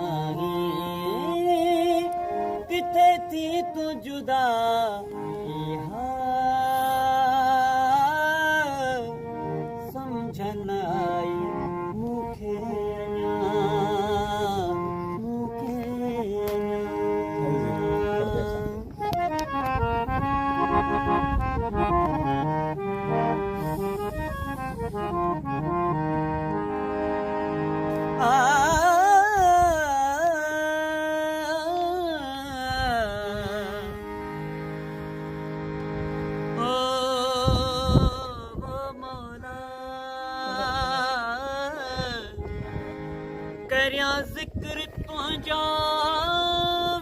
आई किथे थी तू जुदा समझ न आई मूंखे करिया ज़िक्र तुंहिंजा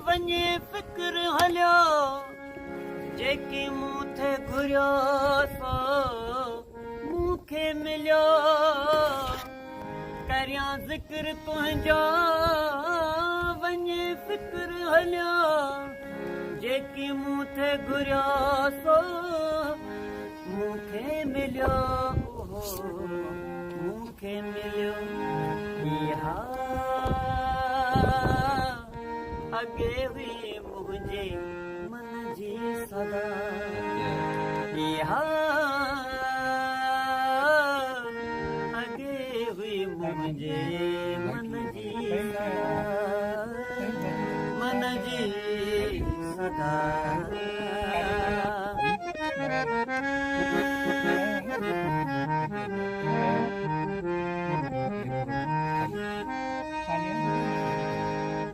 वञे फ़िक्र हलियो जेकी मूं थे घुरियो सो मूंखे मिलियो करिया ज़िक्र तुंहिंजा वञे फ़िक्र हलियो जेकी मूं थे घुरियो सो मूंखे मिलियो मूंखे मिलियो अगे हुई मुझे मन जी सदा अगे हुई मुझे मन जी सदा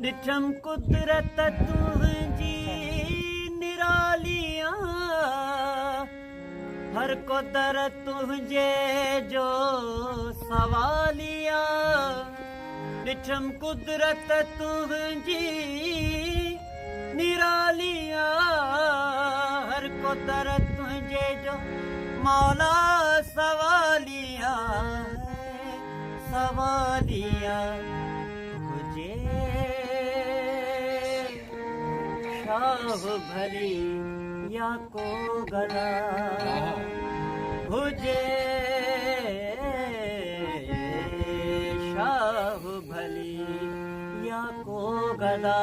ॾिठम कुदरत तुंहिंजी निरालियां हर को दर तुंहिंजे जो सवालिया ॾिठम कुदरत तुंहिंजी निरालियां हर को दर तुंहिंजे जो मौला सवालिया सवालिया शाह भली या को गदा हुजे शाह भली या को गदा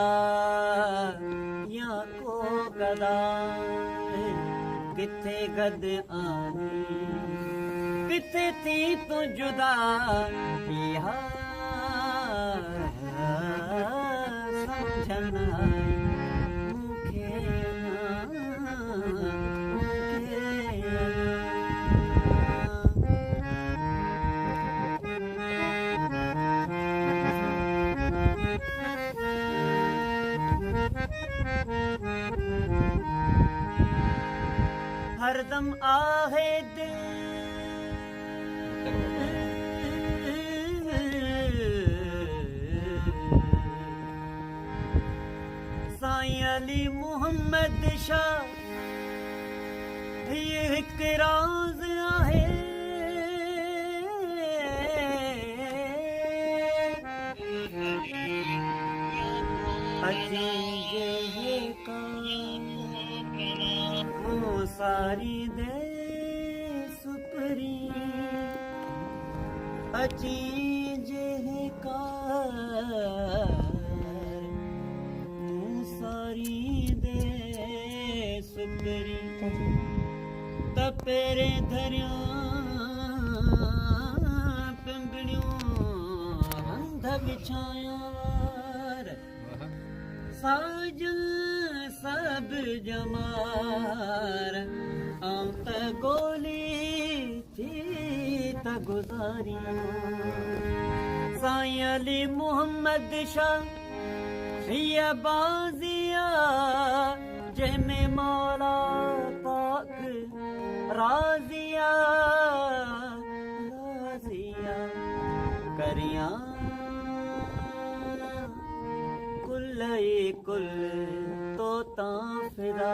किथे गद आई किथे थी तू जुदा समझन आई हरदम आहे दिल साईं अली मोहम्मद शाह ये हिक राज आहे अची ये का सारी दे सुपरी अची जे का सारी दे सुपरी तपेरे धरिया पिंगड़ियों हंध बिछाया साजन सब जमार आंत गोली थी गुजारिया साईं अली मोहम्मद शाह ये बाजिया जैमे मौला पाक राजिया राजिया करिया कुल तो फिदा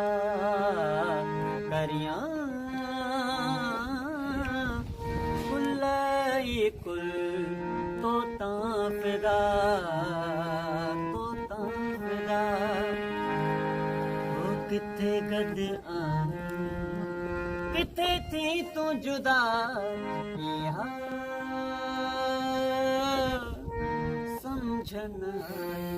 करिया कुल तो फिदा ओ किथे गद आई किथे थी तू जुदा समझ जन